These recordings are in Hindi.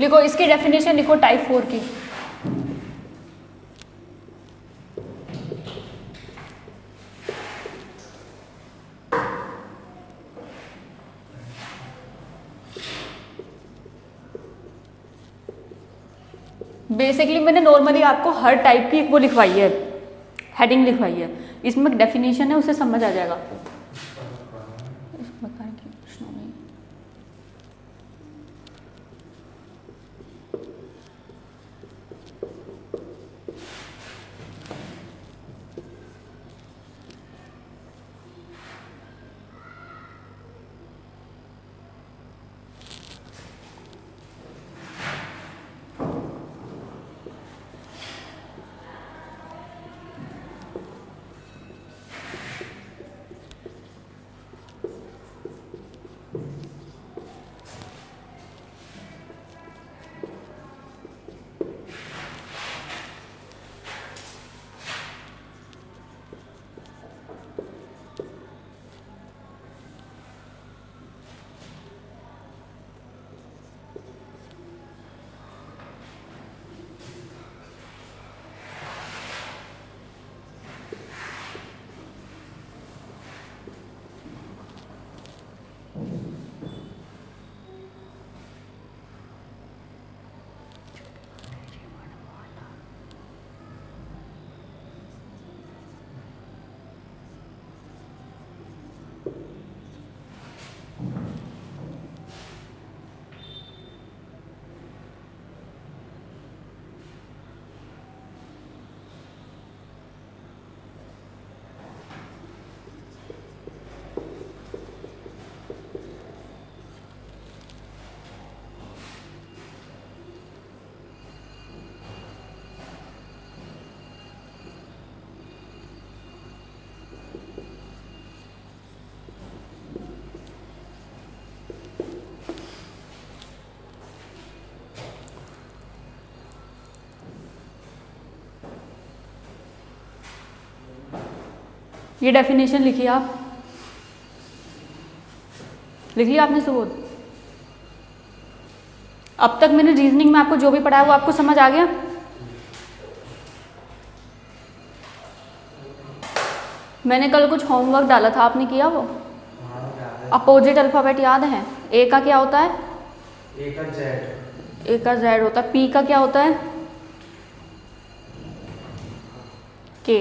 लिखो इसकी डेफिनेशन लिखो टाइप 4 की। बेसिकली मैंने नॉर्मली आपको हर टाइप की वो लिखवाई है, हेडिंग लिखवाई है, इसमें डेफिनेशन है, उसे समझ आ जाएगा। ये डेफिनेशन लिखिए आप, लिख लिया आपने सुबोध? अब तक मैंने रीजनिंग में आपको जो भी पढ़ाया वो आपको समझ आ गया? मैंने कल कुछ होमवर्क डाला था, आपने किया वो? अपोजिट अल्फाबेट याद है? ए का क्या होता है? ए का जेड। ए का जेड होता है। पी का क्या होता है? के।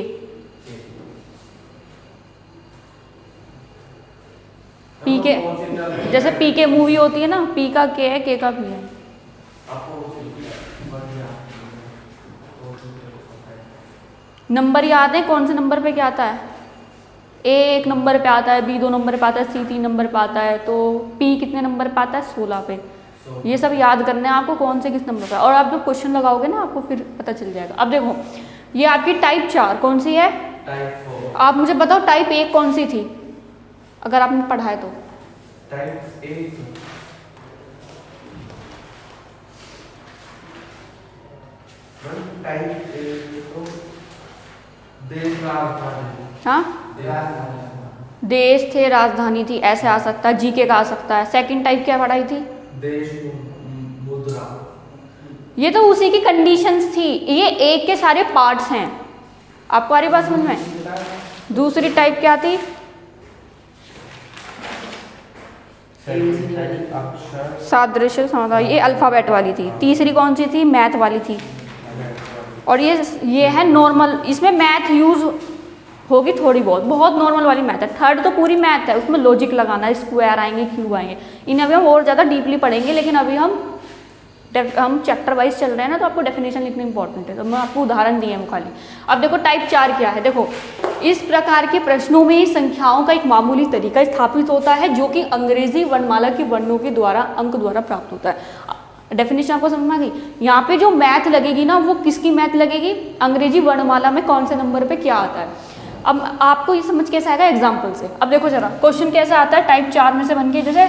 पी के, जैसे पी के मूवी होती है ना, पी का के है, के का पी है। नंबर याद है? कौन से नंबर पे क्या आता है? ए 1 नंबर पे आता है, बी 2 नंबर पे आता है, सी 3 नंबर पे आता है, तो पी कितने नंबर पे आता है? 16 पे। ये सब याद करना है आपको, कौन से किस नंबर पे। और आप जब क्वेश्चन लगाओगे ना आपको फिर पता चल जाएगा। अब देखो ये आपकी टाइप 4 कौन सी है? टाइप 4। आप मुझे बताओ टाइप 1 कौन सी थी, अगर आपने पढ़ा है तो? टाइप 1 टाइप 1 तो देश राजधानी। हाँ, देश थे, राजधानी थी, ऐसे आ सकता है, जीके का आ सकता है। सेकंड टाइप क्या पढ़ाई थी? देश मुद्रा। ये तो उसी की कंडीशंस थी, ये एक के सारे पार्ट्स हैं। आपको आ रही बात समझ में? दूसरी टाइप क्या थी? सादृश्य समाधान, ये अल्फाबेट वाली थी। तीसरी कौन सी थी? मैथ वाली थी। और ये है नॉर्मल, इसमें मैथ यूज होगी थोड़ी बहुत, बहुत नॉर्मल वाली मैथ है। थर्ड तो पूरी मैथ है, उसमें लॉजिक लगाना, स्क्वायर आएंगे, क्यूब आएंगे, इन्हें अभी हम और ज़्यादा डीपली पढ़ेंगे। लेकिन अभी हम चैप्टर वाइज चल रहे हैं ना, तो आपको डेफिनेशन लिखनी इंपॉर्टेंट है, तो मैं आपको उदाहरण दिए हैं खाली। अब देखो टाइप 4 क्या है। देखो इस प्रकार के प्रश्नों में संख्याओं का एक मामूली तरीका स्थापित होता है जो कि अंग्रेजी वर्णमाला के वर्णों के द्वारा अंक द्वारा प्राप्त होता है। डेफिनेशन आपको समझ में आ गई? यहाँ पे जो मैथ लगेगी ना, वो किसकी मैथ लगेगी? अंग्रेजी वर्णमाला में कौन से नंबर पे क्या आता है। अब आपको ये समझ कैसे आएगा? एग्जाम्पल से। अब देखो जरा क्वेश्चन कैसे आता है टाइप 4 में से बन के। जैसे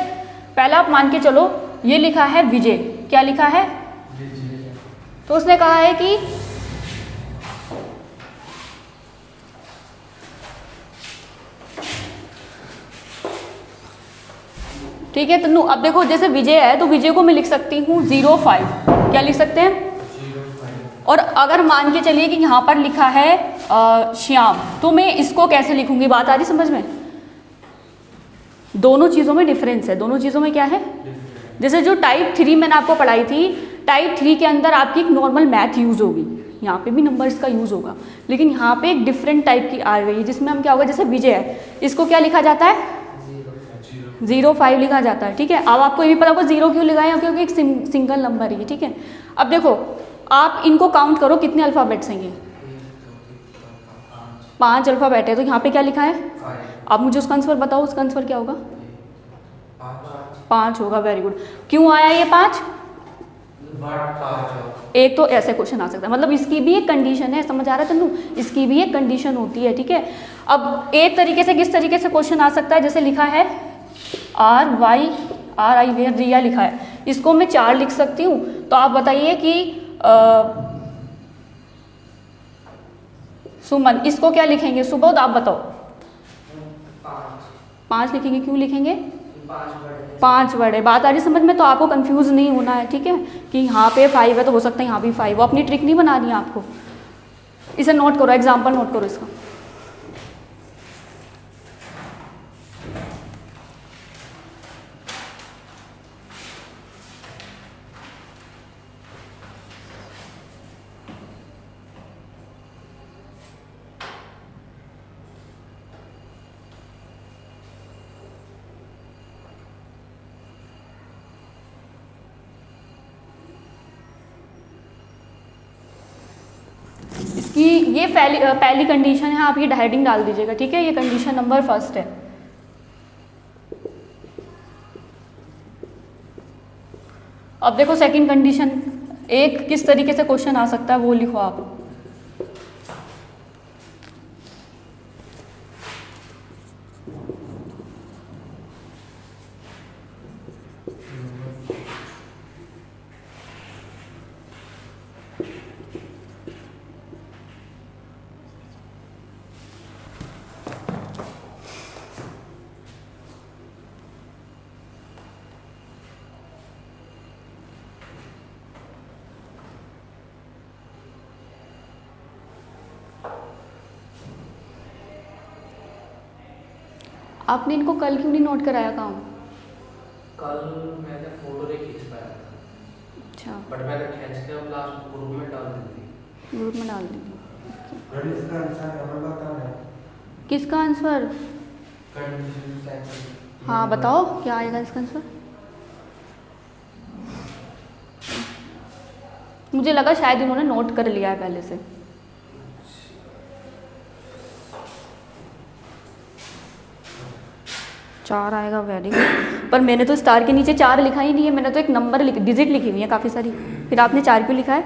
पहला आप मान के चलो, ये लिखा है विजय। क्या लिखा है? तो उसने कहा है कि ठीक है तन्नू। अब देखो जैसे विजय है तो विजय को मैं लिख सकती हूँ 05, क्या लिख सकते हैं? 05। और अगर मान के चलिए कि यहाँ पर लिखा है श्याम, तो मैं इसको कैसे लिखूंगी? बात आ रही समझ में? दोनों चीज़ों में डिफरेंस है, दोनों चीज़ों में क्या है? जैसे जो टाइप 3 मैंने आपको पढ़ाई थी, टाइप 3 के अंदर आपकी एक नॉर्मल मैथ यूज़ होगी, यहाँ पे भी नंबर्स का यूज़ होगा, लेकिन यहाँ पे एक डिफरेंट टाइप की आ गई है जिसमें हम क्या होगा, जैसे विजय है इसको क्या लिखा जाता है? 05 लिखा जाता है। ठीक है, अब आपको ये भी पता होगा 0 क्यों लिखा है, क्योंकि एक सिंगल नंबर है। ठीक है, अब देखो आप इनको काउंट करो कितने अल्फ़ाबेट्स हैं ये? 5 अल्फ़ाबेट है, तो यहाँ पे क्या लिखा है? आप मुझे उसका आंसर बताओ, उसका आंसर क्या होगा? 5 होगा। Very good. क्यों आया ये 5? एक तो ऐसे क्वेश्चन आ सकता है, मतलब इसकी भी एक कंडीशन है, समझ आ रहा है तन्नू? इसकी भी एक कंडीशन होती है। ठीक है, अब एक तरीके से किस तरीके से क्वेश्चन आ सकता है, जैसे लिखा है RI रिया लिखा है, इसको मैं 4 लिख सकती हूँ। तो आप बताइए कि सुमन इसको क्या लिखेंगे? सुबोध आप बताओ। 5 लिखेंगे। क्यों लिखेंगे? 5 वर्ड है। बात आ रही समझ में? तो आपको कंफ्यूज नहीं होना है। ठीक है, कि यहाँ पे 5 है तो हो सकता है यहाँ भी 5 हो, अपनी ट्रिक नहीं बनानी है आपको। इसे नोट करो, एग्जाम्पल नोट करो इसका। इसकी ये पहली कंडीशन है, आप ये हेडिंग डाल दीजिएगा। ठीक है, ये कंडीशन नंबर 1 है। अब देखो सेकंड कंडीशन, एक किस तरीके से क्वेश्चन आ सकता है वो लिखो आप। आपने इनको कल क्यों नहीं नोट कराया काम? कल मैंने फोटो नहीं खींच पाया था। अच्छा, बट मैंने खींच के अब लास्ट ग्रुप में डाल दी थी। ग्रुप में डाल दीजिए। इसका आंसर हमें बता रहे हैं। किसका आंसर? Condition second. हाँ बताओ क्या आएगा इसका आंसर? मुझे लगा शायद इन्होंने नोट कर लिया है पहले से। चार आएगा। Very good. पर मैंने तो स्टार के नीचे 4 लिखा ही नहीं है, मैंने तो एक नंबर डिजिट लिखी हुई है काफ़ी सारी। फिर आपने 4 क्यों लिखा है?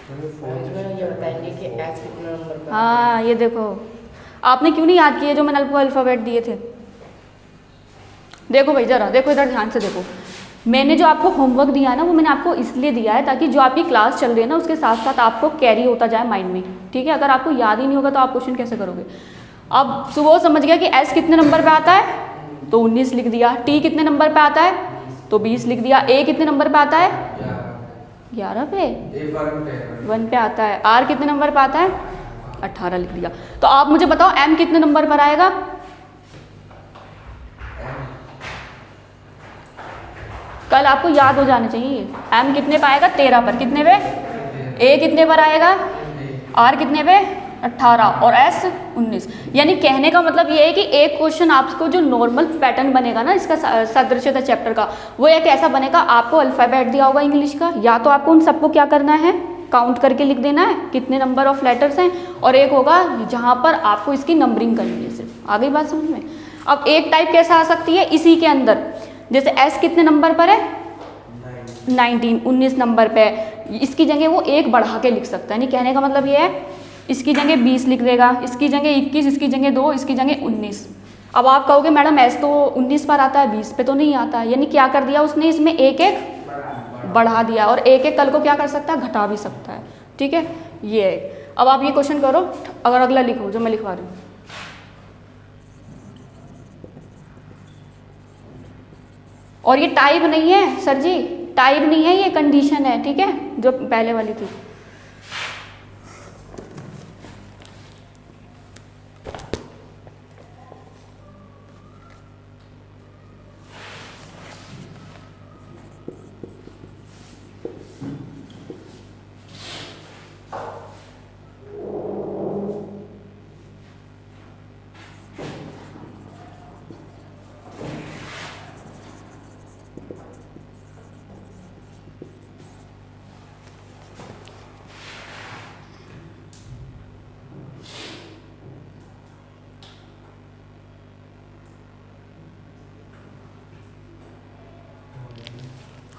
ये बताएंगे कि एस कितने नंबर पर। हाँ ये देखो, आपने क्यों नहीं याद किए जो मैंने आपको अल्फ़ाबेट दिए थे? देखो भाई जरा देखो, इधर ध्यान से देखो। मैंने जो आपको होमवर्क दिया है ना, वो मैंने आपको इसलिए दिया है ताकि जो आपकी क्लास चल रही है ना उसके साथ साथ आपको कैरी होता जाए माइंड में। ठीक है, अगर आपको याद ही नहीं होगा तो आप क्वेश्चन कैसे करोगे? अब सुबह समझ गया कि एस कितने नंबर पे आता है, तो 19 लिख दिया। टी कितने नंबर पे आता है, तो 20 लिख दिया। ए कितने नंबर पे आता है, 11 पे, 1 पे आता है। आर कितने नंबर पे आता है, 18 लिख दिया। तो आप मुझे बताओ एम कितने नंबर पर आएगा? कल आपको याद हो जाना चाहिए। एम कितने पे आएगा, 13 पर। कितने पे? ए कितने पर आएगा, आर कितने पे, 18, और एस 19। यानी कहने का मतलब ये है कि एक क्वेश्चन आपको जो नॉर्मल पैटर्न बनेगा ना इसका सदृश्यता चैप्टर का, वो एक ऐसा बनेगा, आपको अल्फ़ाबेट दिया होगा इंग्लिश का, या तो आपको उन सबको क्या करना है, काउंट करके लिख देना है कितने नंबर ऑफ लेटर्स हैं, और एक होगा जहाँ पर आपको इसकी नंबरिंग करनी है सिर्फ। आ गई बात समझ में? अब एक टाइप कैसा आ सकती है इसी के अंदर, जैसे एस कितने नंबर पर है, 19 नंबर पे, इसकी जगह वो 1 बढ़ा के लिख सकता है। यानी कहने का मतलब ये है इसकी जगह 20 लिख देगा, इसकी जगह 21, इसकी जगह 2, इसकी जगह 19। अब आप कहोगे मैडम एस तो 19 पर आता है, 20 पे तो नहीं आता। यानी क्या कर दिया उसने, इसमें 1 बढ़ा दिया, और 1 कल को क्या कर सकता है, घटा भी सकता है। ठीक है, ये है। अब आप ये क्वेश्चन करो, अगर अगला लिखो जो मैं लिखवा रही हूँ। और ये टाइप नहीं है सर जी, टाइप नहीं है, ये कंडीशन है, ठीक है, जो पहले वाली थी।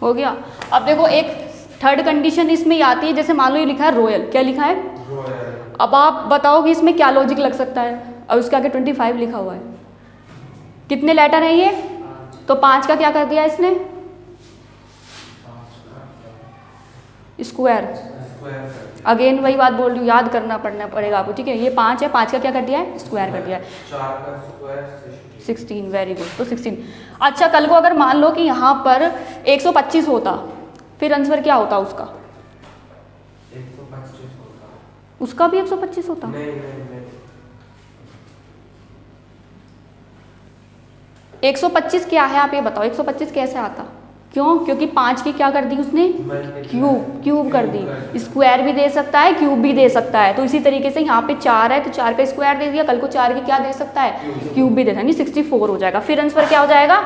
हो गया। अब देखो एक थर्ड कंडीशन इसमें आती है, जैसे मान लो ये लिखा है रॉयल, क्या लिखा है रॉयल। अब आप बताओ कि इसमें क्या लॉजिक लग सकता है, और उसके आगे 25 लिखा हुआ है, कितने लेटर हैं ये, तो 5 का क्या कर दिया इसने, स्क्वायर। अगेन वही बात बोल रही हूँ, याद करना पड़ेगा आपको, ठीक है। ये 5 है, 5 का क्या कर दिया है, स्क्वायर कर दिया है, 4 का स्क्वायर 16, वेरी गुड, तो 16। अच्छा कल को अगर मान लो कि यहाँ पर 125 होता, फिर आंसर क्या होता उसका, 125 होता, उसका भी 125 होता। नहीं 125 क्या है आप ये बताओ, 125 कैसे आता, क्यों, क्योंकि 5 की क्या कर दी उसने, क्यूब कर दी। स्क्वायर भी दे सकता है, क्यूब भी दे सकता है, तो इसी तरीके से यहाँ पे 4 है तो 4 का स्क्वायर दे दिया, कल को 4 की क्या दे सकता है, क्यूब भी दे सकता है, 64 हो जाएगा। फिर आंसर क्या हो जाएगा,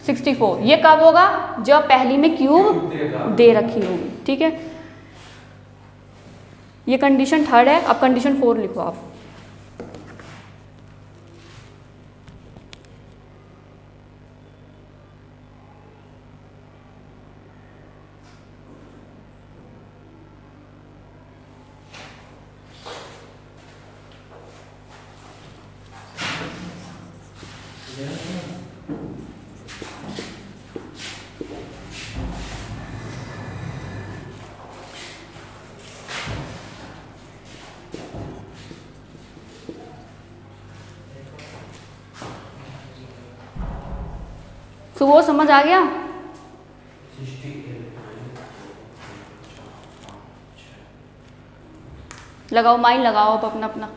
64। ये कब होगा, जब पहली में क्यूब दे रखी होगी, ठीक है। ये कंडीशन थर्ड है। अब कंडीशन 4 लिखो आप। तो वो समझ आ गया, लगाओ माइंड लगाओ आप अपना अपना।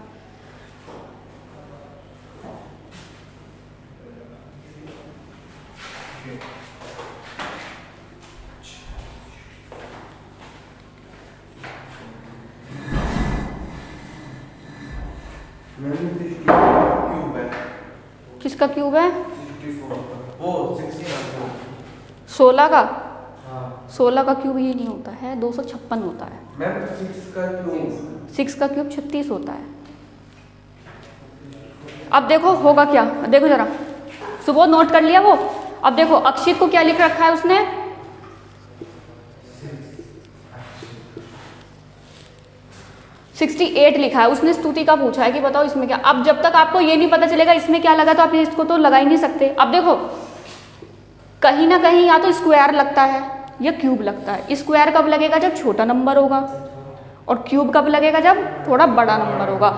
किसका क्यूब है, 16 का, 16 का क्यूब ये नहीं होता है, 256 होता है। 6 का क्यूब 36 होता है। अब देखो होगा क्या, देखो जरा, सुबह नोट कर लिया वो। अब देखो अक्षित को क्या लिख रखा है उसने, 68 लिखा है, उसने स्तुति का पूछा है कि बताओ इसमें क्या। अब जब तक आपको ये नहीं पता चलेगा इसमें क्या लगा तो आप इसको तो लगा ही नहीं सकते। अब देखो कहीं ना कहीं या तो स्क्वायर लगता है या क्यूब लगता है। स्क्वायर कब लगेगा, जब छोटा नंबर होगा, और क्यूब कब लगेगा, जब थोड़ा बड़ा नंबर होगा।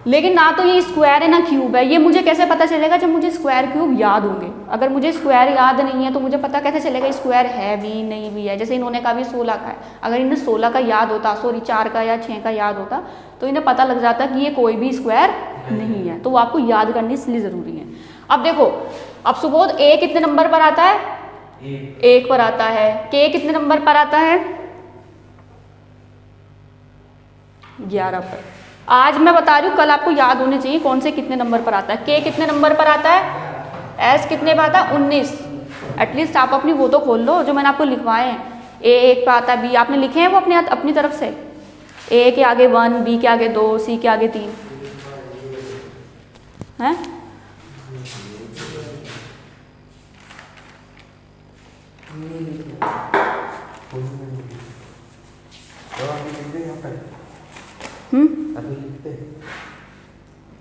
लेकिन ना तो ये स्क्वायर है ना क्यूब है। ये मुझे कैसे पता चलेगा, जब मुझे स्क्वायर क्यूब याद होंगे। अगर मुझे स्क्वायर याद नहीं है तो मुझे पता कैसे चलेगा स्क्वायर है भी नहीं भी है। जैसे इन्होंने कहा भी 16 का है, अगर इन्हें 16 का याद होता, सॉरी 4 का या 6 का याद होता, तो इन्हें पता लग जाता कि ये कोई भी स्क्वायर नहीं है। तो वो आपको याद करनी इसलिए ज़रूरी है। अब देखो, अब सुबोध ए कितने नंबर पर आता है, 1 पर आता है। के कितने नंबर पर आता है, 11 पर। आज मैं बता रही हूँ, कल आपको याद होने चाहिए कौन से कितने नंबर पर आता है। के कितने नंबर पर आता है, एस कितने पर आता है, 19। एटलीस्ट आप अपनी वो तो खोल लो जो मैंने आपको लिखवाए हैं। ए 1 पे आता है, बी आपने लिखे हैं वो अपनी तरफ से। ए के आगे 1, बी के आगे 2, सी के आगे 3 हैं।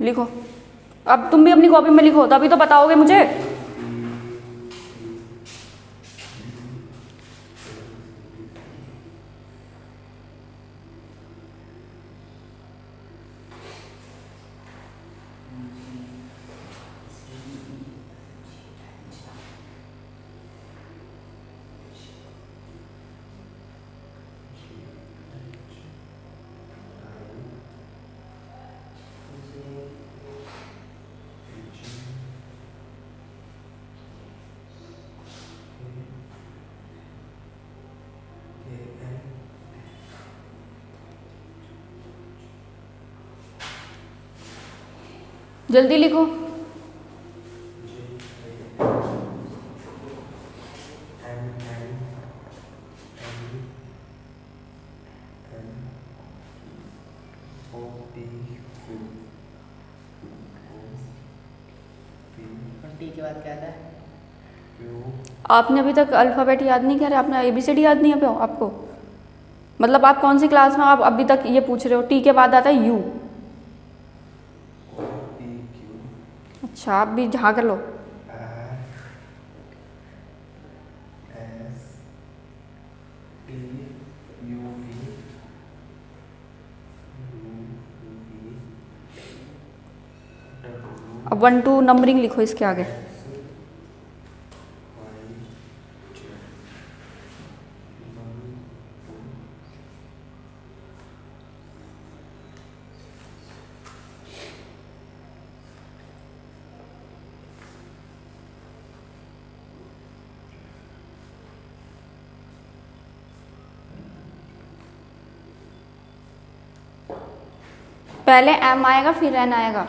लिखो, अब तुम भी अपनी कॉपी में लिखो, तभी तो बताओगे मुझे। जल्दी लिखो। टी के बाद क्या था? आपने अभी तक अल्फ़ाबेट याद नहीं किया, आपने ABCD याद नहीं है आपको? मतलब आप कौन सी क्लास में, आप अभी तक ये पूछ रहे हो? टी के बाद आता है U। अच्छा, आप भी झाँक लो। अब 1 2 नंबरिंग लिखो इसके आगे। पहले M आएगा फिर N आएगा।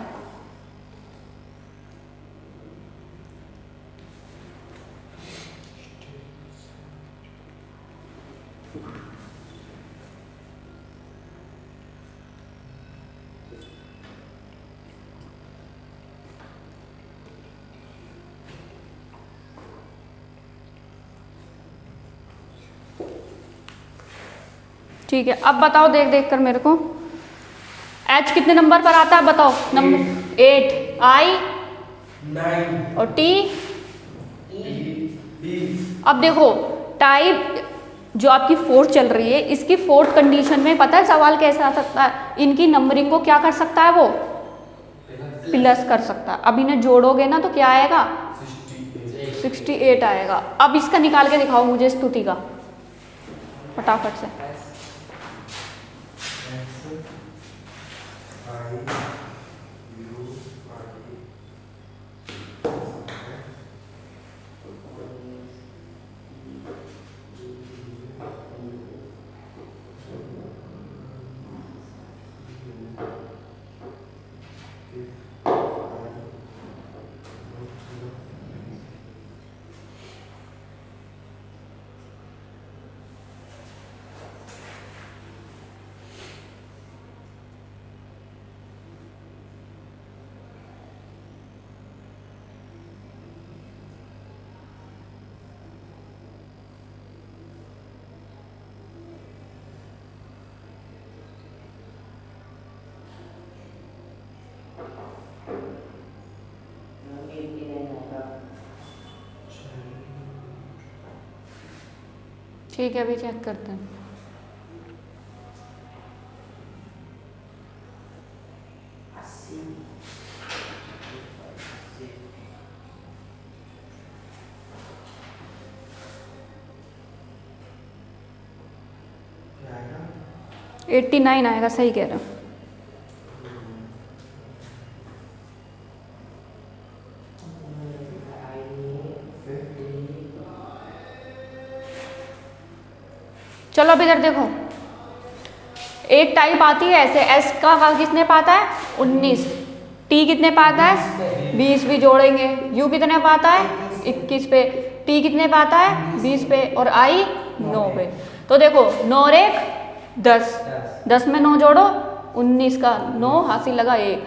ठीक है, अब बताओ देख देख कर मेरे को, H कितने नंबर पर आता है बताओ? नंबर 8, I 9 और T। 20। अब देखो टाइप जो आपकी 4 चल रही है, इसकी 4th कंडीशन में पता है सवाल कैसे आ सकता है? इनकी नंबरिंग को क्या कर सकता है वो? प्लस कर सकता है। अब इन्हें जोड़ोगे ना तो क्या आएगा? 68 आएगा। अब इसका निकाल के दिखाओ मुझे स्तुति का फटाफट से। ठीक है, अभी चेक करते हैं। क्या 89 आएगा, सही कह रहे हो। चलो अब इधर देखो, एक टाइप आती है ऐसे, S का कितने पाता है? 19। T कितने पाता है? 20 भी जोड़ेंगे। U कितने पाता है? 21 पे। T कितने पाता है? 20 पे। और I 9 पे। तो देखो 9 और 1 10, 10 में 9 जोड़ो 19 का 9 हासिल लगा 1,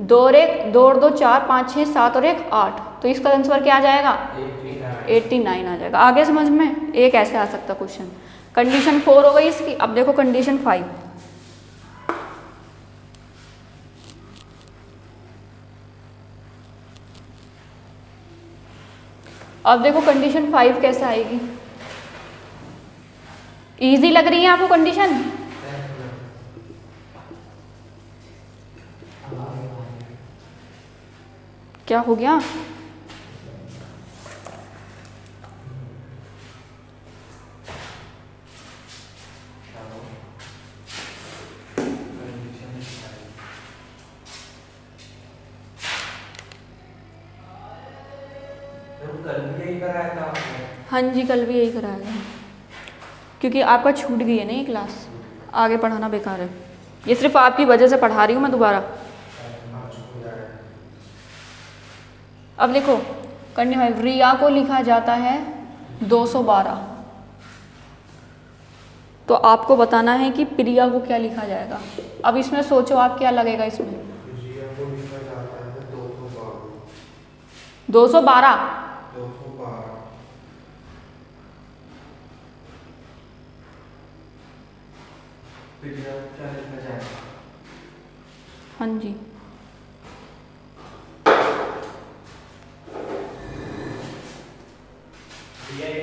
2 और 1 2 और 2 4 5 6 7 और 1 8। तो इसका आंसर क्या आ जाएगा? 89 आ जाएगा। आगे समझ में? एक ऐसे आ सकता क्वेश्चन। कंडीशन 4 हो गई इसकी। अब देखो कंडीशन 5। अब देखो कंडीशन 5 कैसे आएगी। इजी लग रही है आपको कंडीशन? क्या हो गया? कल भी यही कराया था आपने? हाँ जी, कल भी यही कराया था, क्योंकि आपका छूट गई है ना ये क्लास, आगे पढ़ाना बेकार है। ये सिर्फ आपकी वजह से पढ़ा रही हूँ मैं दोबारा। अब लिखो कंटिन्यू, रिया को लिखा जाता है 212। तो आपको बताना है कि प्रिया को क्या लिखा जाएगा। अब इसमें सोचो आप क्या लगेगा इसमें। रिया को लिखा जाता है 212। 212। 212। प्रिया को क्या लिखा जाएगा? हाँ जी, प्रिया ये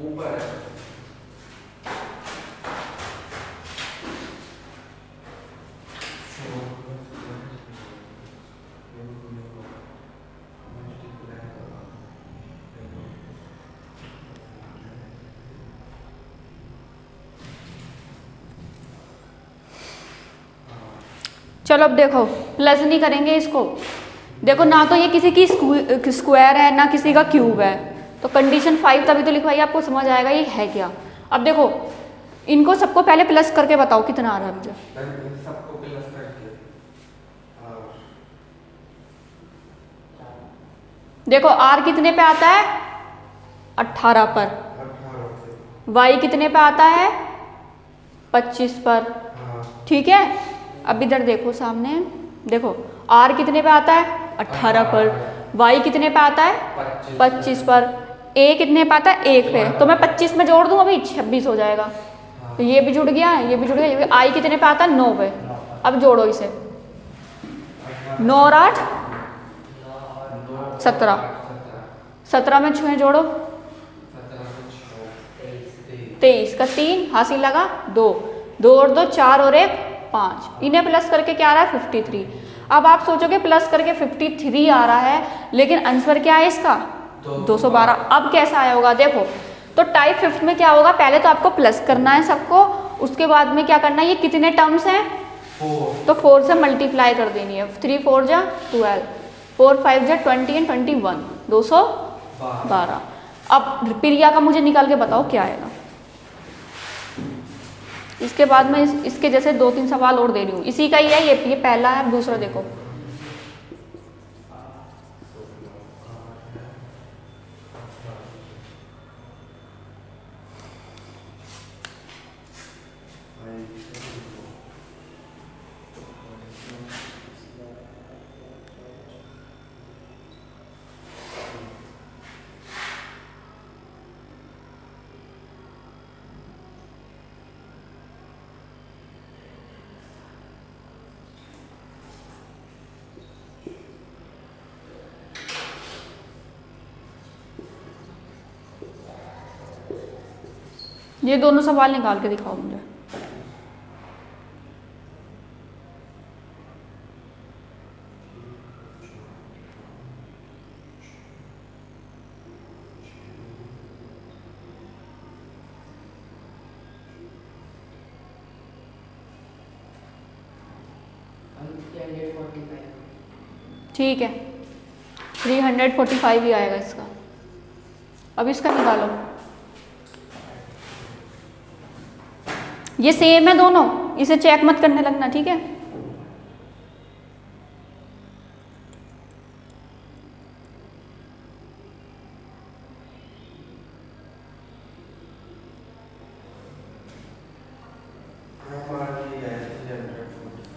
ऊपर है। चलो अब देखो प्लस नहीं करेंगे इसको। देखो ना तो ये किसी की स्क्वायर है ना किसी का क्यूब है, तो कंडीशन 5 तभी तो लिखवाई, आपको समझ आएगा ये है क्या। अब देखो इनको सबको पहले प्लस करके बताओ कितना आ रहा है मुझे। इन सबको प्लस करके देखो आर कितने पे आता है 18 पर, 18 पे। वाई कितने पे आता है 25 पर, हाँ। ठीक है। अब इधर देखो सामने, देखो आर कितने पे आता है 18 पर, वाई कितने पे आता है 25 पर, ए कितने पे आता है 1 पे, तो मैं 25 में जोड़ दूं अभी 26 हो जाएगा। तो ये भी जुड़ गया, ये भी जुड़ गया, ये भी। आई कितने पे आता है 9 पे। अब जोड़ो इसे, 9 और 8 17, 17 में 6 जोड़ो 23 का 3 हासिल लगा 2, 2 और 2 4 और 1 5, इन्हें प्लस करके क्या आ रहा है 53। अब आप सोचोगे प्लस करके 53 आ रहा है, लेकिन आंसर क्या है इसका 212। अब कैसा आया होगा देखो, तो टाइप 5 में क्या होगा, पहले तो आपको प्लस करना है सबको, उसके बाद में क्या करना है, ये कितने टर्म्स हैं 4। तो 4 से मल्टीप्लाई कर देनी है। 3 4 जा 12, 4 5 जा 20 एंड 21, 212। अब प्रिया का मुझे निकाल के बताओ क्या आएगा। इसके बाद में इसके जैसे 2-3 सवाल और दे रही हूँ, इसी का ही है ये पहला है। अब दूसरा देखो, ये दोनों सवाल निकाल के दिखाओ मुझे। ठीक है 345 ही आएगा इसका। अब इसका निकालो, ये सेम है दोनों, इसे चेक मत करने लगना, ठीक है।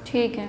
ठीक है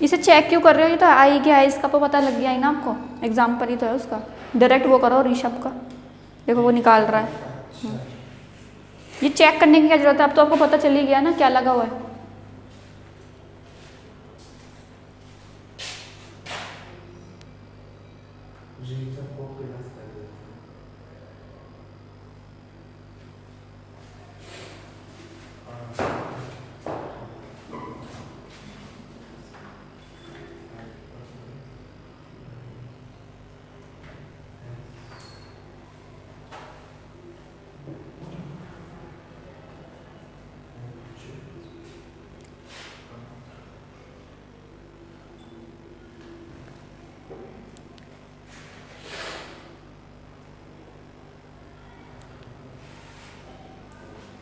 इसे चेक क्यों कर रहे हो, ये तो आई क्या है इसका तो पता लग गया ही ना आपको, एग्जाम्पल ही तो है उसका। डायरेक्ट वो करो ऋषभ का, देखो वो निकाल रहा है। ये चेक करने की क्या जरूरत है, अब तो आपको पता चल ही गया ना क्या लगा हुआ है।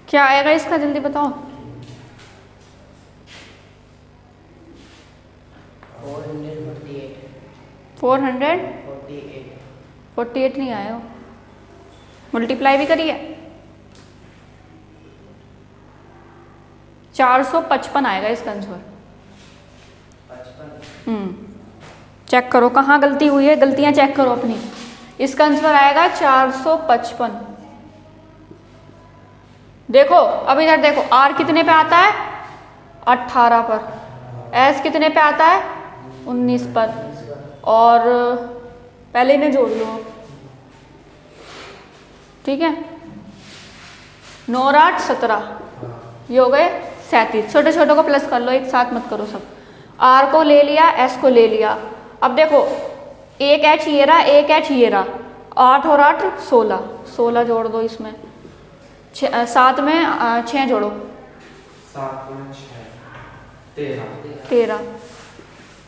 क्या आएगा इसका, जल्दी बताओ। 448 448 नहीं आया, मल्टीप्लाई भी करिए। 455 आएगा इसका आंसर। 55 चेक करो कहाँ गलती हुई है, गलतियां चेक करो अपनी। इसका आंसर आएगा 455। देखो अब इधर देखो, आर कितने पे आता है, 18 पर, एस कितने पे आता है, 19 पर, और पहले इन्हें जोड़ लो, ठीक है। 9 और 8 17, ये हो गए 37। छोटे छोटे को प्लस कर लो, एक साथ मत करो सब। आर को ले लिया, एस को ले लिया। अब देखो एक एच ये रहा, एक एच ये रहा, 8 और 8 16, 16 जोड़ दो इसमें, 7 में 6 जोड़ो, 7 में 6 13 13,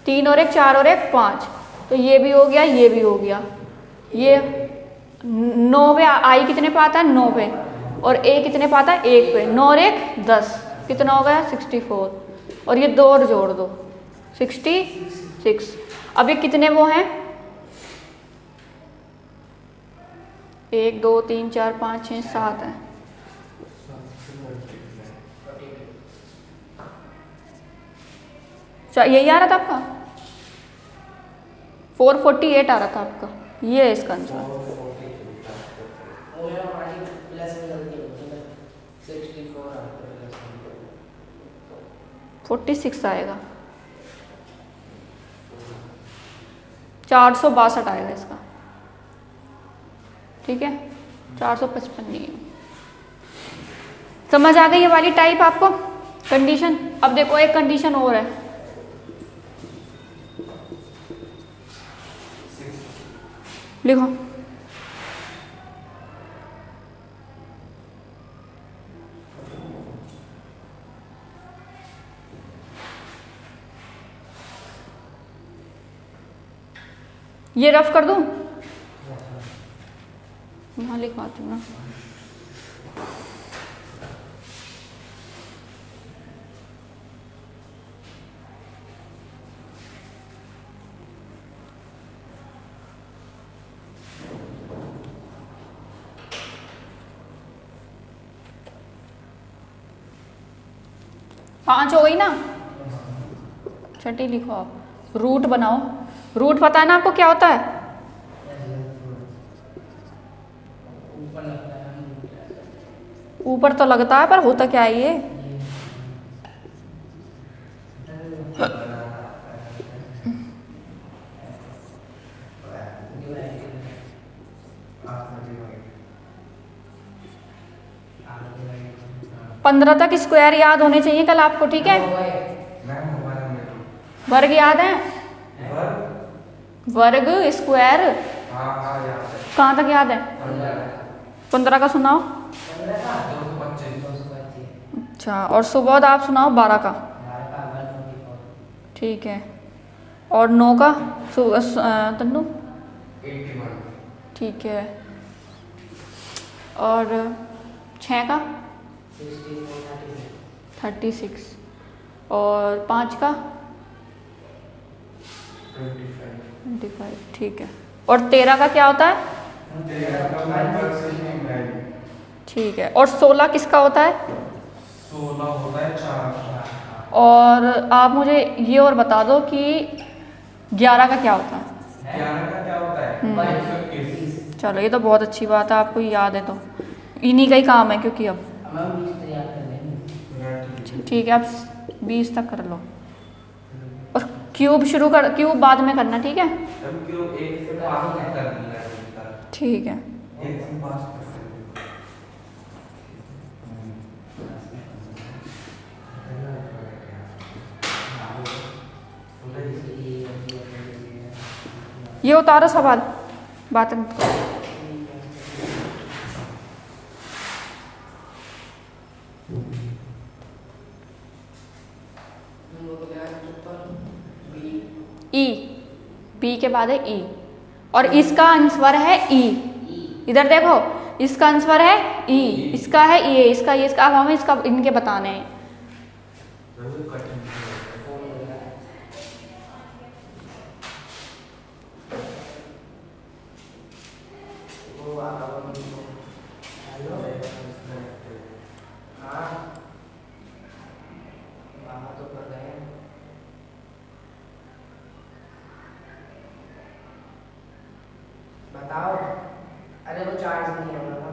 3 और 1 4 और 1 5, तो ये भी हो गया, ये भी हो गया। ये 9 पे आई कितने पे आता है, 9 पे, और ए कितने पे आता है, 1 पे। 9 और 1 10, कितना हो गया 64, और ये 2 और जोड़ दो 66। अब ये कितने वो हैं, 1 2 3 4 5 6 7 हैं। यही आ रहा था आपका, 448 आ रहा था आपका, ये है इसका आंसर। प्लस में गलती होती है, 64 आता है प्लस में। 46 आएगा, 462 आएगा इसका, ठीक है। 455 नहीं है। समझ आ गई ये वाली टाइप आपको कंडीशन। अब देखो एक कंडीशन और है, लिखो। ये रफ कर दूं, यहाँ लिखवाती हूँ ना। पांच हो गई ना, छठी लिखो आप। रूट बनाओ, रूट पता है ना आपको क्या होता है, ऊपर लगता है, ऊपर तो लगता है पर होता क्या है ये। पंद्रह तक स्क्वायर याद होने चाहिए कल आपको, ठीक है। वर्ग याद है, वर्ग स्क्वायर कहाँ तक याद है, 15 का सुनाओ। अच्छा, और सुबोध आप सुनाओ 12 का, ठीक है। और 9 का तन्नू, 81 ठीक है। और 6 का 36, और 5 का 25, ठीक है। और 13 का क्या होता है, ठीक है। और 16 किसका होता है, 16 होता है 4। और आप मुझे ये और बता दो कि 11 का क्या होता है। 11 का क्या होता है, 2221। चलो ये तो बहुत अच्छी बात है, आपको याद है तो इन्हीं का ही काम है, क्योंकि अब हम 20 तैयार कर लेंगे। ठीक है, आप 20 तक कर लो। और क्यूब शुरू कर, क्यूब बाद में करना, ठीक है। अब क्यों 1 से 5 तक कर देना है, ठीक है। 1 से 5 तक। ये उतारो सवाल, बात मत करो। ई, बी के बाद है ई, और इसका आंसर है ई। इधर देखो, इसका आंसर है ई, इसका है ए, इसका ये, इसका। अब हमें इसका इनके बताने हैं। फोन हो रहा है। वो हेलो। हाँ, बाहर तो कर रहे हैं। बताओ। अरे वो चार्ज नहीं हो रहा।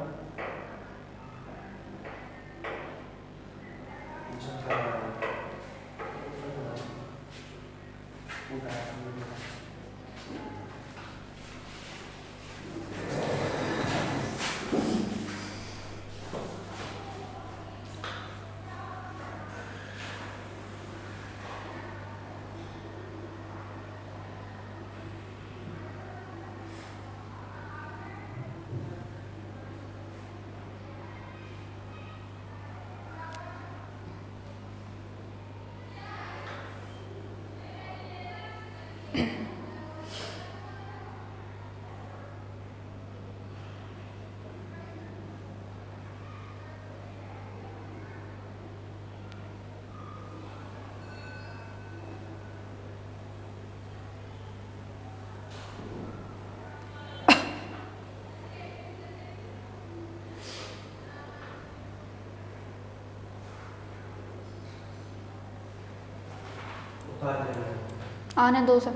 आने दो सर।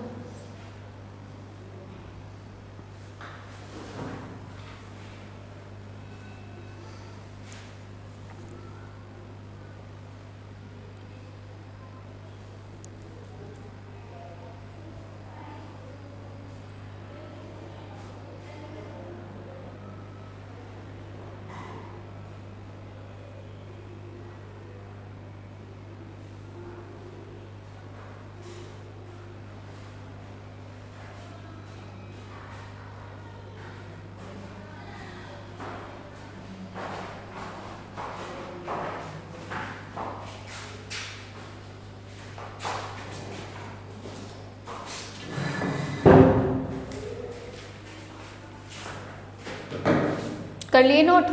कर लिए नोट?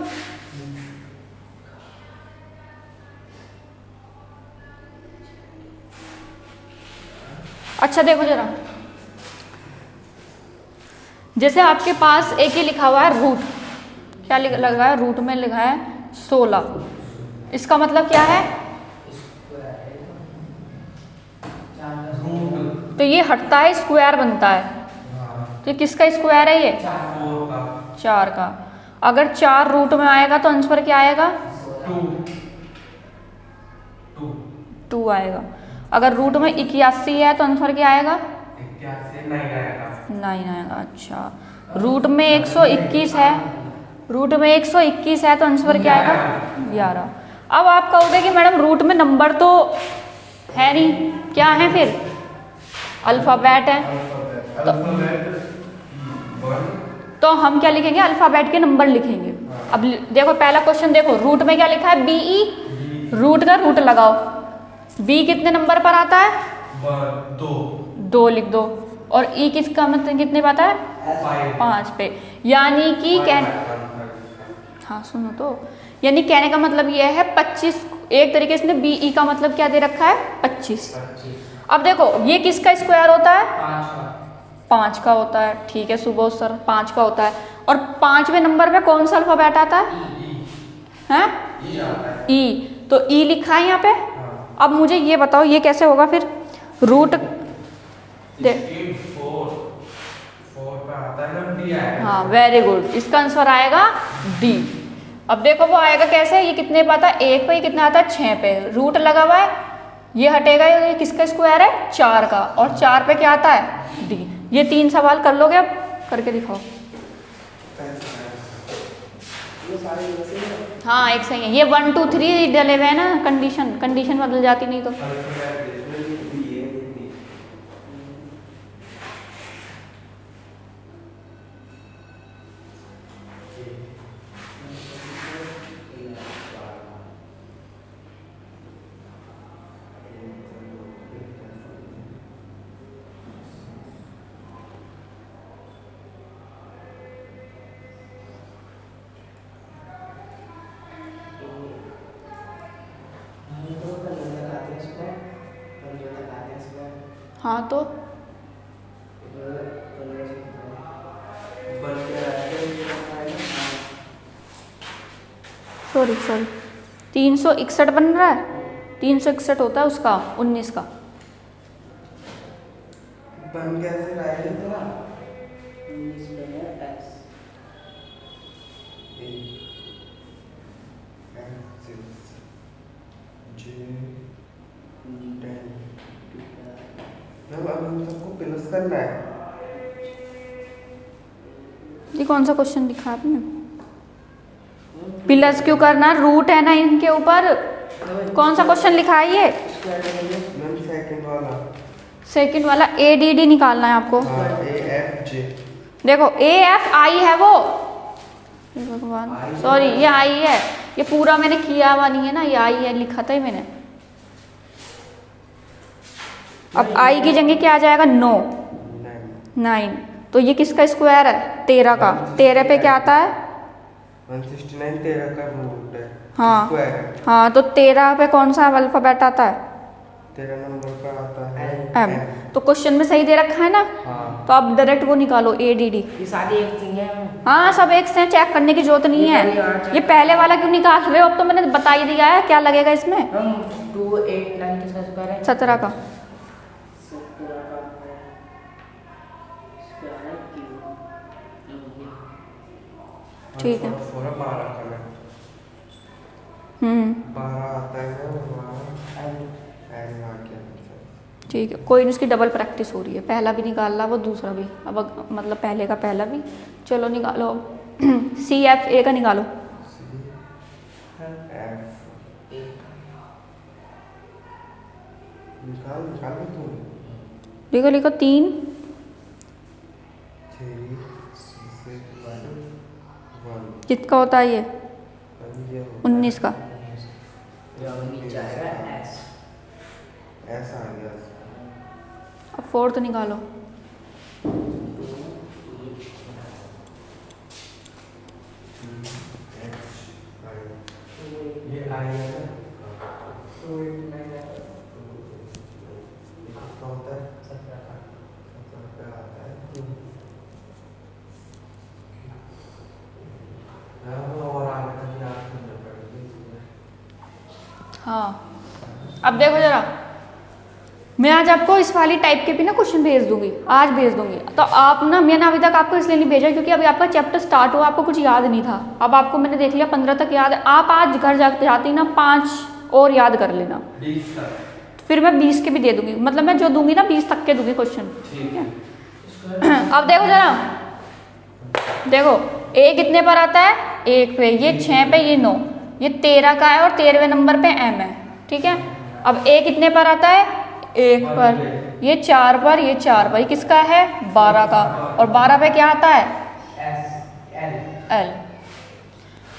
अच्छा देखो जरा, जैसे आपके पास एक ही लिखा हुआ है रूट, क्या लगा है रूट में, लिखा है 16। इसका मतलब क्या है? तो ये हटता है, स्क्वायर बनता है। तो ये किसका स्क्वायर है? ये 4 का। अगर 4 रूट में आएगा तो आंसर क्या आएगा? 2 आएगा। अगर रूट में 81 है तो आंसर क्या आएगा? 9 आएगा। अच्छा, रूट में 121 है, रूट में 121 है तो आंसर क्या आएगा? 11। अब आप कहोगे कि मैडम रूट में नंबर तो है नहीं, क्या है फिर? अल्फ़ाबेट है। तो हम क्या लिखेंगे? अल्फ़ाबेट के नंबर लिखेंगे। अब देखो पहला क्वेश्चन देखो, रूट में क्या लिखा है? BE। रूट का रूट लगाओ, B कितने नंबर पर आता है? 2 लिख दो। और E किसका मतलब कितने पे आता है? 5 पे। यानी कि हाँ सुनो तो, यानी कहने का मतलब ये है 25। एक तरीके से BE का मतलब क्या दे रखा है? 25। अब देखो ये किसका स्क्वायर होता है? 5 का होता है। ठीक है सुबोध सर, 5 का होता है। और 5वें नंबर पे कौन सा अल्फाबेट आता है? हैं? E। तो E लिखा है यहाँ पे। अब मुझे ये बताओ ये कैसे होगा फिर? रूट हाँ वेरी गुड, इसका आंसर आएगा D। अब देखो वो आएगा कैसे, ये कितने पे आता है? 1 पे। ये कितना आता है? 6 पे। रूट लगा हुआ है, ये हटेगा, ये किसका स्क्वायर है? 4 का। और 4 पे क्या आता है? D। ये 3 सवाल कर लोगे? अब करके दिखाओ। हाँ एक सही है। ये 1 2 3 डले हुए हैं ना, कंडीशन बदल जाती नहीं तो। हाँ तो बन के सॉरी 361 बन रहा है, 361 होता है उसका 19 का। बन कैसे रहा है तेरा? अब हम सबको प्लस करना है। ये कौन सा क्वेश्चन लिखा आपने? प्लस क्यों करना, रूट है ना इनके ऊपर। कौन सा क्वेश्चन लिखा है ये? मैम सेकंड वाला। सेकंड वाला ADD निकालना है आपको। हाँ AFJ। देखो AFI है वो, हे भगवान सॉरी ये आई है, ये पूरा मैंने किया हुआ नहीं है ना, ये आई है लिखा था ही मैंने। अब आई की जगह क्या आ जाएगा? 9। तो ये किसका स्क्वायर है? 13 का। 13 पे क्या आता है? 169 13 का रूट है। हाँ स्क्वायर है। हाँ, तो 13 पे कौन सा अल्फाबेट आता है? 13 नंबर का आता है M। तो क्वेश्चन में सही दे रखा है ना, हाँ। तो आप डायरेक्ट वो निकालो ADD। ये सारी एक चीज है। हाँ सब एक से चेक करने की जरूरत नहीं है। ये पहले वाला क्यों निकाल रहे हो? अब तो मैंने बता ही दिया है क्या लगेगा इसमें। हम 2 8 9 किसका स्क्वायर है? 17 का। ठीक है। 12 का है। 12 आता है ना, 12 एंड आ गया। ठीक है, कोई नहीं, उसकी डबल प्रैक्टिस हो रही है। पहला भी निकाल ला वो, दूसरा भी। अब मतलब पहले का पहला भी। चलो निकालो CFA का निकालो। निकाल तू। लिखो लिखो 3 किसका होता है ये? 19 का। ऐसा आ गया। अब 4th निकालो। ये आई है ना, होता है 17 का आता है। और आगे तक याद करना पड़ेगा। हाँ अब देखो जरा, मैं आज आपको इस वाली टाइप के भी ना क्वेश्चन भेज दूंगी, आज भेज दूंगी। तो आप ना, मैंने अभी तक आपको इसलिए नहीं भेजा क्योंकि अभी आपका चैप्टर स्टार्ट हुआ, आपको कुछ याद नहीं था। अब आपको मैंने देख लिया 15 तक याद है। आप आज घर जाती ना 5 और याद कर लेना, फिर मैं 20 के भी दे दूंगी। मतलब मैं जो दूंगी ना 20 तक के दूंगी क्वेश्चन, ठीक है। अब देखो जरा, देखो A कितने पर आता है? 1 पे, ये 6 पे, ये 9, ये 13 का है और 13वें नंबर पे M है, ठीक है। अब A कितने पर आता है? 1 पर, ये 4 पर, ये 4 पर, ये किसका है? 12 का। और 12 पे क्या आता है? L।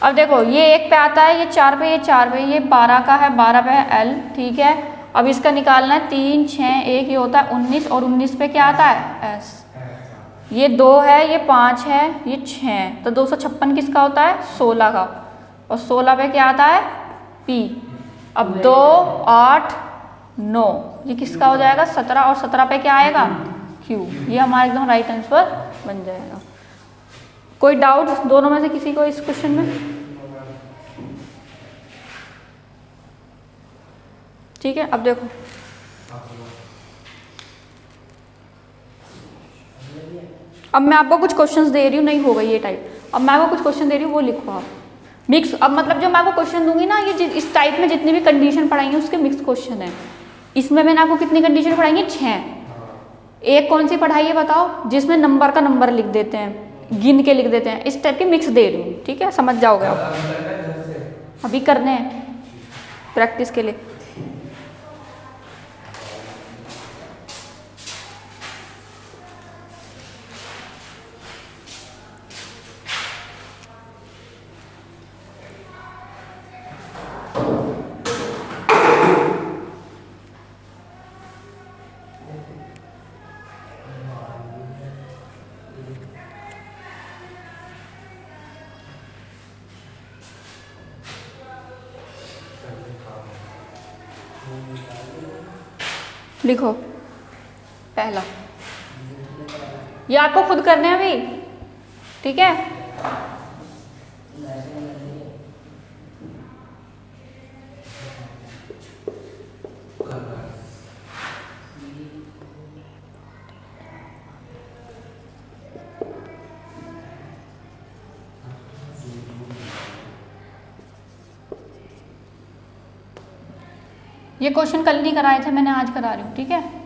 अब देखो ये 1 पे आता है, ये 4 पे, ये 4 पे, ये 12 का है, 12 पे है L, ठीक है। अब इसका निकालना है 3 6 1, ये होता है 19, और 19 पे क्या आता है? S। ये 2 है, ये 5 है, ये 6, तो 256 किसका होता है? 16 का। और 16 पे क्या आता है? P। अब 2 8 9, ये किसका हो जाएगा? 17, और 17 पे क्या आएगा? Q। ये हमारा एकदम राइट आंसर बन जाएगा। कोई डाउट दोनों में से किसी को इस क्वेश्चन में? ठीक है, अब देखो, अब मैं आपको कुछ क्वेश्चंस दे रही हूँ, नहीं होगा ये टाइप। अब मैं आपको कुछ क्वेश्चन दे रही हूँ, वो लिखो आप मिक्स। अब मतलब जो मैं आपको क्वेश्चन दूंगी ना, ये इस टाइप में जितनी भी कंडीशन पढ़ाएंगे उसके मिक्स क्वेश्चन है। इसमें मैंने आपको कितनी कंडीशन पढ़ाएंगे? 6। एक कौन सी पढ़ाई है बताओ? जिसमें नंबर का नंबर लिख देते हैं, गिन के लिख देते हैं, इस टाइप के मिक्स दे रही हूँ, ठीक है, समझ जाओगे आप। अभी करने हैं प्रैक्टिस के लिए। लिखो पहला, ये आपको खुद करना है अभी, ठीक है। कर रहा है। ये क्वेश्चन कल नहीं कराए थे मैंने, आज करा रही हूँ, ठीक है।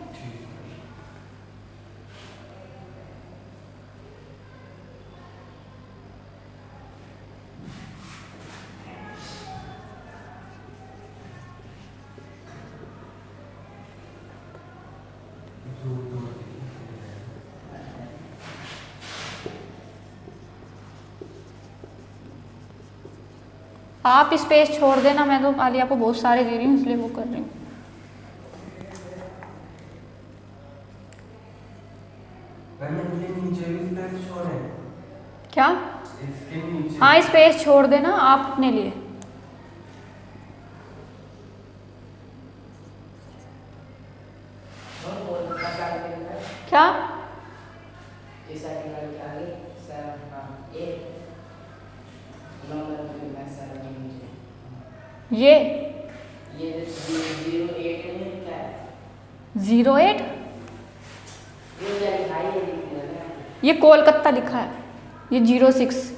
आप स्पेस छोड़ देना, मैं तो आलिया को बहुत सारे दे रही हूँ इसलिए वो कर रही हूँ। मुझे नीचे भी स्पेस छोड़े, क्या? इसके नीचे। हाँ स्पेस छोड़ देना आप अपने लिए। क्या? ये 08, ये कोलकाता लिखा है, ये 06।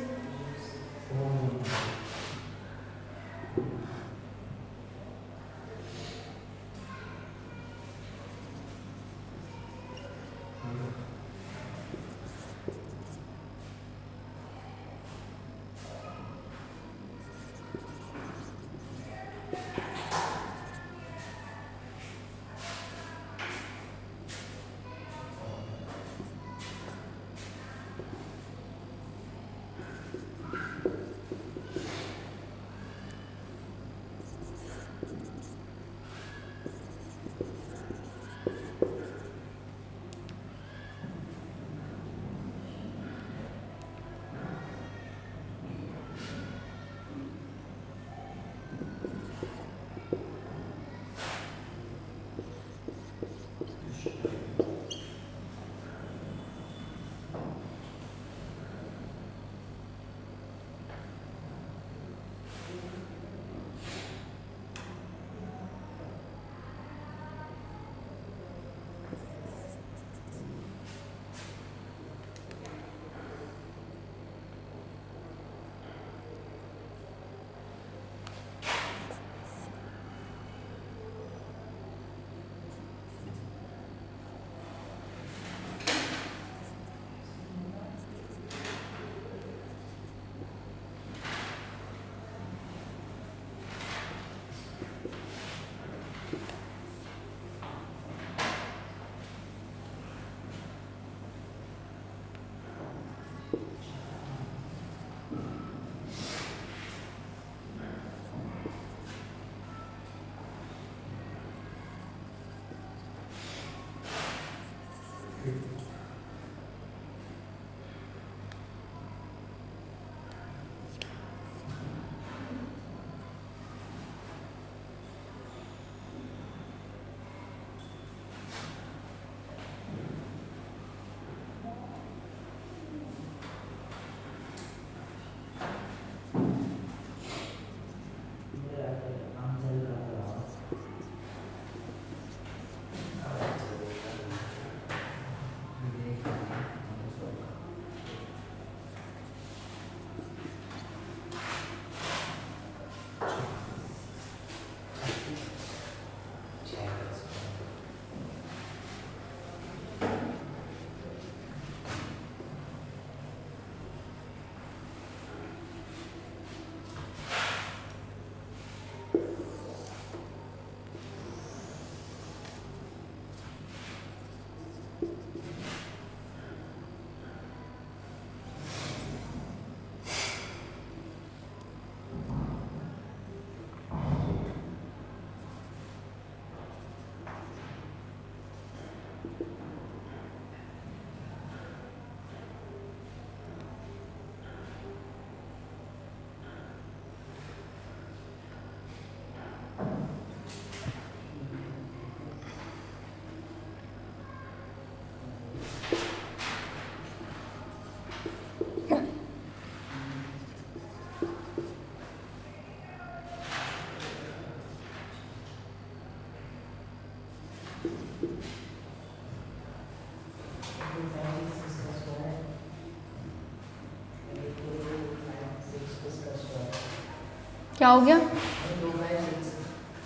क्या हो गया?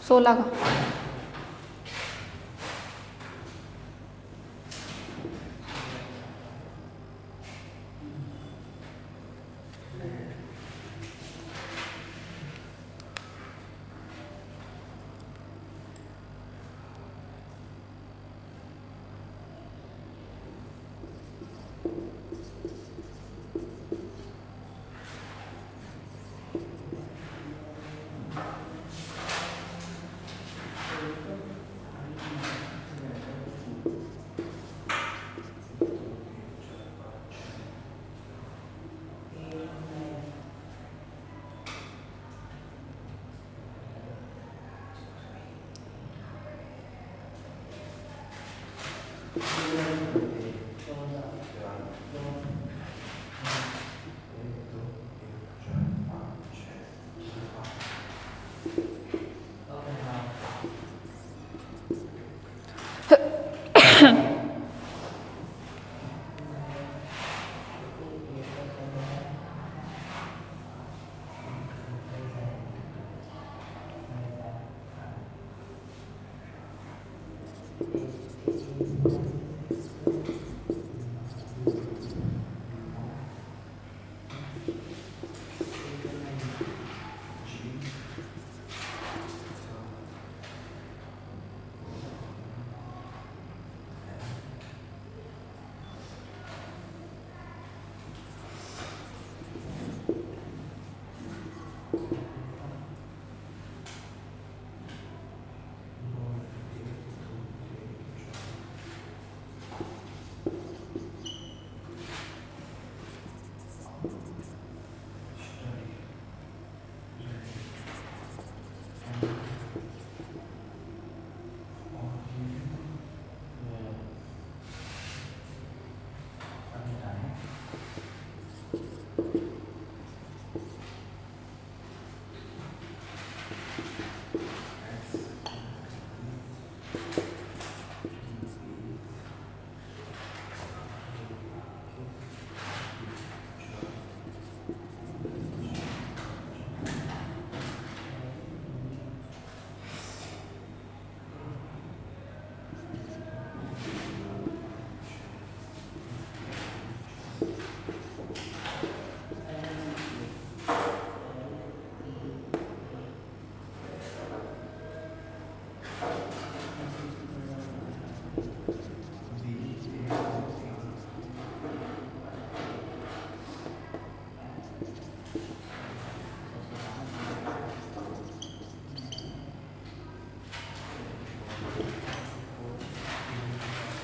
16 का।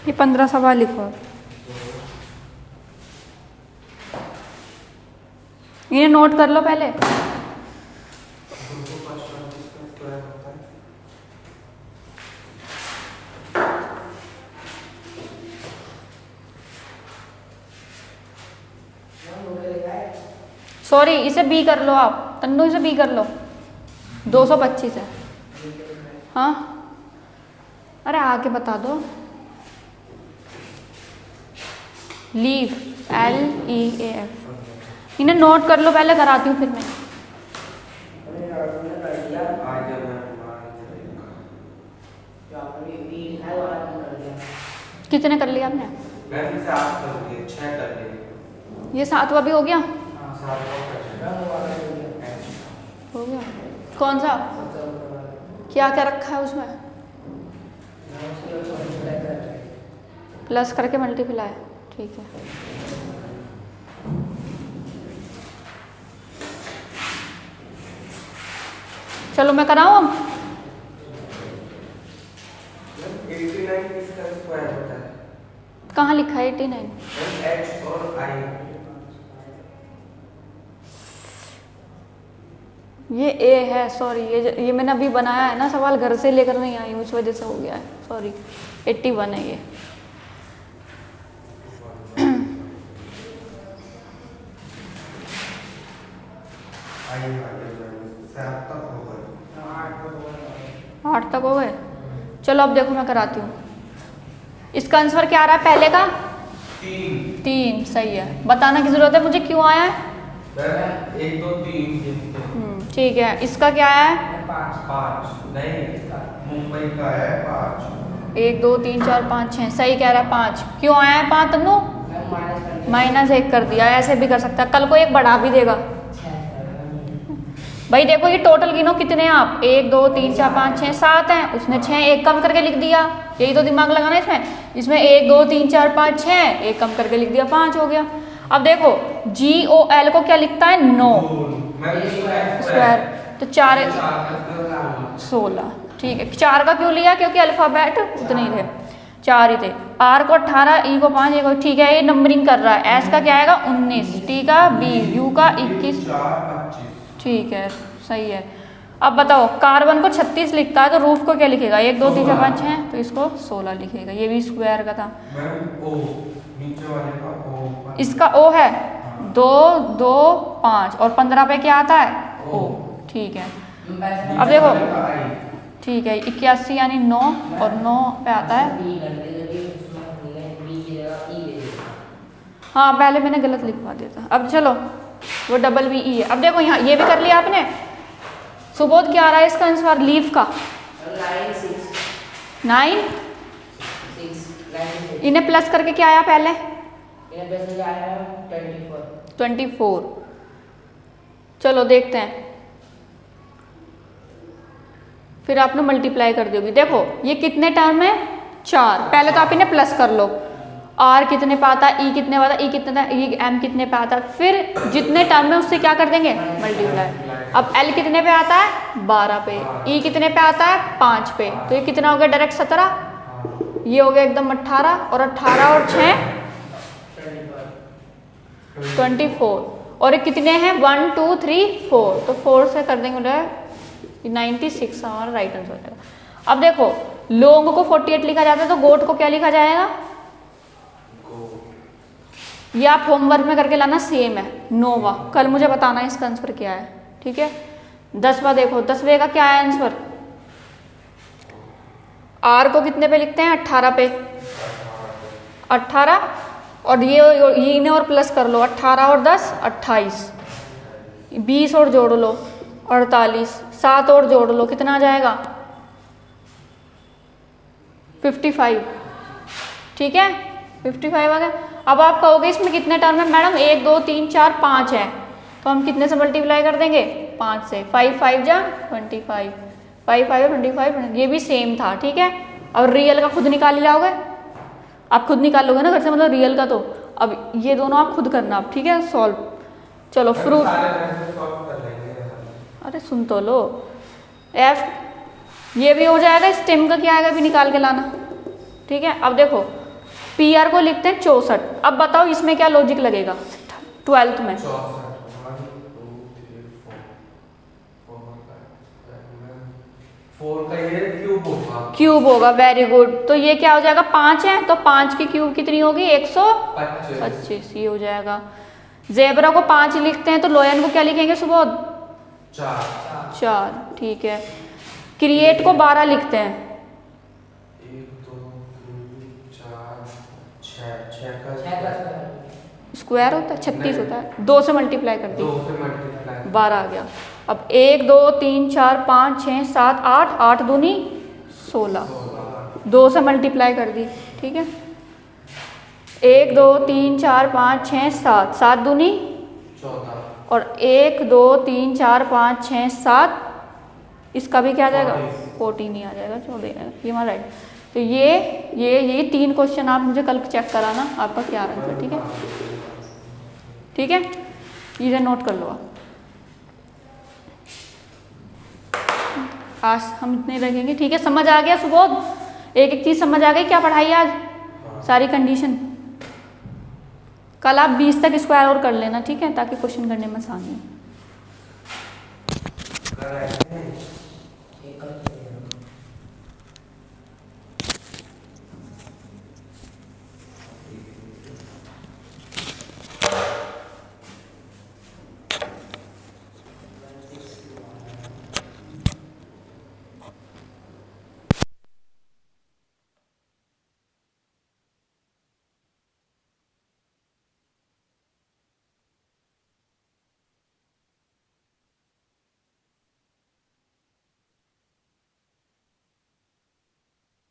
ये 15 सवाल लिखो। इन्हें नोट कर लो पहले। सॉरी, इसे बी कर लो आप। तन्नू इसे बी कर लो। 225 है। हाँ, अरे आके बता दो। Leave, LEAF। इन्हें नोट कर लो पहले, कराती हूँ फिर मैं। कितने कर लिया आपने? मैंने 7 कर दिए, 6 कर दिए। ये 7वां भी हो गया? हो गया। कौन सा? क्या क्या रखा है उसमें? प्लस करके मल्टीप्लाई। ठीक है। चलो मैं कराऊं अब। 89 किसका स्क्वायर होता है? कहाँ लिखा है 89? H और I। ये A है, सॉरी। ये मैंने अभी बनाया है ना सवाल, घर से लेकर नहीं आई, उस वजह से हो गया है, सॉरी। 81 है ये। आठ तक हो गए। चलो अब देखो मैं कराती हूँ। इसका आंसर क्या आ रहा है पहले का? 3 3। सही है। बताना की जरूरत है मुझे क्यों आया है? 1 2 3 ठीक है। इसका क्या है? 5 नहीं, मुंबई का है 5। 1 2 3 4 5 6। सही कह रहा है 5। क्यों आया है 5 तन्नू? -1 कर दिया। ऐसे भी कर सकता है, कल को एक बढ़ा भी देगा। भाई देखो ये टोटल गिनो कितने हैं आप, 1 2 3 4 5 6 7 हैं, उसने 6 एक कम करके लिख दिया। यही तो दिमाग लगाना है इसमें 1 2 3 4 5 6 एक कम करके लिख दिया, 5 हो गया। अब देखो GOL को क्या लिखता है? 9 स्क्वायर, तो 4 16। ठीक है। 4 का क्यों लिया? क्योंकि अल्फाबेट उतने ही थे, 4 ही थे। R को 18, E को 5, E को, ठीक है। ये नंबरिंग कर रहा है। S का क्या आएगा? 19, T का 20, U का 21। ठीक है, सही है। अब बताओ कार्बन को 36 लिखता है तो रूफ को क्या लिखेगा? 1 2 3 4 5 6, तो इसको 16 लिखेगा। ये भी स्क्वायर का था। नीचे वाले का O। इसका O है 2 2 5 और 15 पे क्या आता है? O। ठीक है। अब देखो, ठीक है, 81 यानी 9 और 9 पे आता है। हाँ पहले मैंने गलत लिखवा दिया था। अब चलो वो DBE है। अब देखो यहाँ ये भी कर लिया आपने। सुबोध क्या आ रहा है इसका आंसर लीफ का? 9। इन्हें प्लस करके क्या आया पहले? 24। चलो देखते हैं, फिर आपने मल्टीप्लाई कर दोगी। देखो ये कितने टर्म है? 4। पहले तो आप इन्हें प्लस कर लो। R कितने पे आता है, E कितने पे आता है, E कितने, M कितने पे आता है, फिर जितने टर्म है उससे क्या कर देंगे? मल्टीप्लाई। अब L कितने पे आता है? 12 पे। E कितने पे आता है? 5 पे। तो ये कितना हो गया डायरेक्ट? 17। ये हो गया एकदम 18 और 18 और 6 24। और ये कितने हैं? 1 2 3 4, तो 4 से कर देंगे 96 हमारा राइट आंसर हो जाएगा। अब देखो लोंग को 48 लिखा जाता है तो गोट को क्या लिखा जाएगा? ये आप होमवर्क में करके लाना, सेम है। 9वां कल मुझे बताना है इसका आंसर क्या है, ठीक है। 10वां देखो, 10वें का क्या है आंसर? R को कितने पे लिखते हैं? 18 पे। 18 और ये इन्हें और प्लस कर लो, 18 और 10 28, 20 और जोड़ लो 48, 7 और जोड़ लो, कितना आ जाएगा? 55। ठीक है, 55 आ गया। अब आप कहोगे इसमें कितने टर्म है मैडम? 1 2 3 4 5 है, तो हम कितने से मल्टीप्लाई कर देंगे? 5 से। 5 5 जा 25, 5 5 25, ये भी सेम था, ठीक है। और रियल का खुद निकाल लाओगे, आप खुद निकाल लोगे ना घर से, मतलब रियल का। तो अब ये दोनों आप खुद करना, आप ठीक है सॉल्व। चलो फ्रूट, अरे सुन तो लो। F ये भी हो जाएगा, स्टेम का क्या आएगा भी निकाल के लाना, ठीक है। अब देखो PR को लिखते हैं 64। अब बताओ इसमें क्या लॉजिक लगेगा 12th में? 4 का ये क्यूब होगा। क्यूब होगा, वेरी गुड। तो ये क्या हो जाएगा? 5 है तो 5 की क्यूब कितनी होगी? 125, ये हो जाएगा। जेबरा को 5 लिखते हैं तो लोयन को क्या लिखेंगे सुबोध? 4, ठीक है। क्रिएट को 12 लिखते हैं, 1 2 3 4 6 का स्क्वायर होता है 36 होता है, 2 से मल्टीप्लाई कर दी, 2 से मल्टीप्लाई 12 आ गया। अब 1 2 3 4 5 6 7 8, 8 दूनी 16, 2 से मल्टीप्लाई कर दी, ठीक है। 1 2 3 4 5 6 7, 7 दूनी 14 और 1 2 3 4 5 6 7, इसका भी क्या आ जाएगा? 14 ही आ जाएगा, 14 ये हमारा राइट। तो ये 3 क्वेश्चन आप मुझे कल चेक कराना आपका क्या आंसर, ठीक है, ठीक है। इधर नोट कर लो आप। आज हम इतने रखेंगे, ठीक है। समझ आ गया सुबोध? एक एक चीज समझ आ गई क्या पढ़ाई आज? सारी कंडीशन। कल आप 20 तक स्क्वायर और कर लेना, ठीक है, ताकि क्वेश्चन करने में आसानी हो।